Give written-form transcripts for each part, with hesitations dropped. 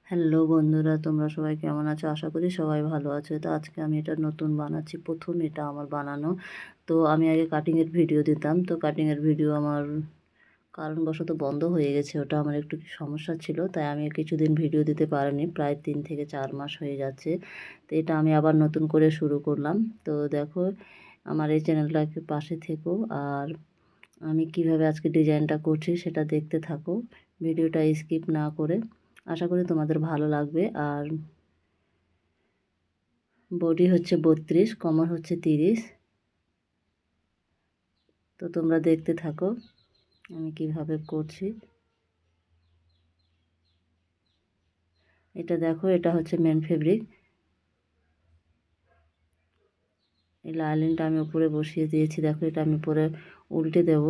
Hello বন্ধুরা, তোমরা সবাই কেমন আছো? আশা করি সবাই ভালো আছো। তো আজকে আমি এটা নতুন বানাচ্ছি, প্রথম এটা আমার বানানো। তো আমি আগে কাটিংয়ের ভিডিও দিতাম, তো কাটিংয়ের ভিডিও আমার কারণবশত বন্ধ হয়ে গেছে। ওটা আমার একটু সমস্যা ছিল, তাই আমি কিছুদিন ভিডিও দিতে পারিনি, প্রায় 3 থেকে 4 মাস হয়ে যাচ্ছে। তো এটা আমি আবার নতুন করে শুরু করলাম। তো দেখো, আমার এই চ্যানেলটাকে পাশে থেকো, আর আমি কিভাবে আজকে ডিজাইনটা করছি সেটা দেখতে থাকো, ভিডিওটা স্কিপ না করে। আশা করি তোমাদের ভালো লাগবে। আর বডি হচ্ছে 32, কোমর হচ্ছে 30। তো তোমরা দেখতে থাকো আমি কিভাবে করছি। এটা দেখো, এটা হচ্ছে মেন ফেব্রিক। এই লাইনিংটা আমি উপরে বসিয়ে দিয়েছি। দেখো, এটা আমি উপরে উল্টে দেব,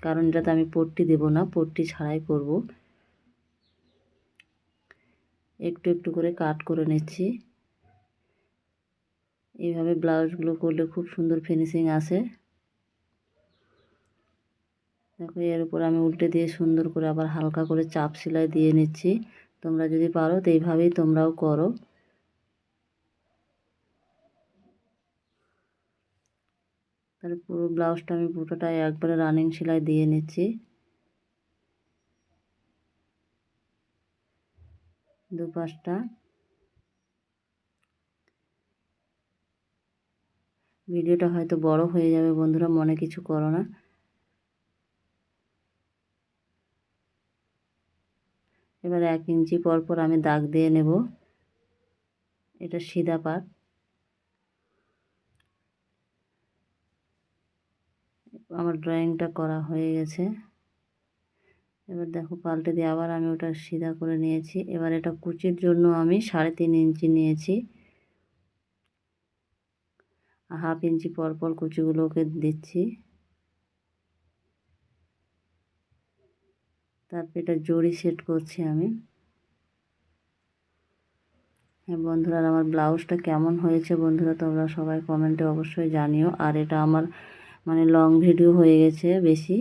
কারণ এটাতে আমি পট্টি দেব না, পট্টি ছাড়াই করব। একটু একটু করে কাট করে নিচ্ছি। এইভাবে ব্লাউজগুলো করলে খুব সুন্দর ফিনিশিং আসে। দেখো, এর উপর আমি উল্টে দিয়ে সুন্দর করে আবার হালকা করে চাপ সেলাই দিয়ে নিচ্ছি। তোমরা যদি পারো তো এইভাবেই তোমরাও করো। তাহলে পুরো ব্লাউজটা আমি পুরোটাই একবারে রানিং সেলাই দিয়ে নিচ্ছি। দুপাশটা। ভিডিওটা হয়তো বড় হয়ে যাবে বন্ধুরা, মনে কিছু করো না। এবার 1 ইঞ্চি পর পর আমি দাগ দিয়ে নেব। এটা সিধা পাট। আমার ড্রয়িংটা করা হয়ে গেছে। এবার দেখো, পাল্টে দিয়ে আবার আমি ওটা সিধা করে নিয়েছি। এবার এটা কুচির জন্য আমি 3.5 ইঞ্চি নিয়েছি। 1/2 ইঞ্চি পর পর কুচিগুলোকে দিচ্ছি। তারপর এটা জড়ি সেট করছি আমি। হ্যাঁ বন্ধুরা, আমার ব্লাউজটা কেমন হয়েছে বন্ধুরা তোমরা সবাই কমেন্টে অবশ্যই জানিও। আর এটা আমার মানে লং ভিডিও হয়ে গেছে বেশি,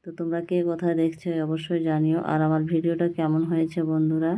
তো তোমরা কে কোথায় দেখছো অবশ্যই জানিও। আর আমার ভিডিওটা কেমন হয়েছে বন্ধুরা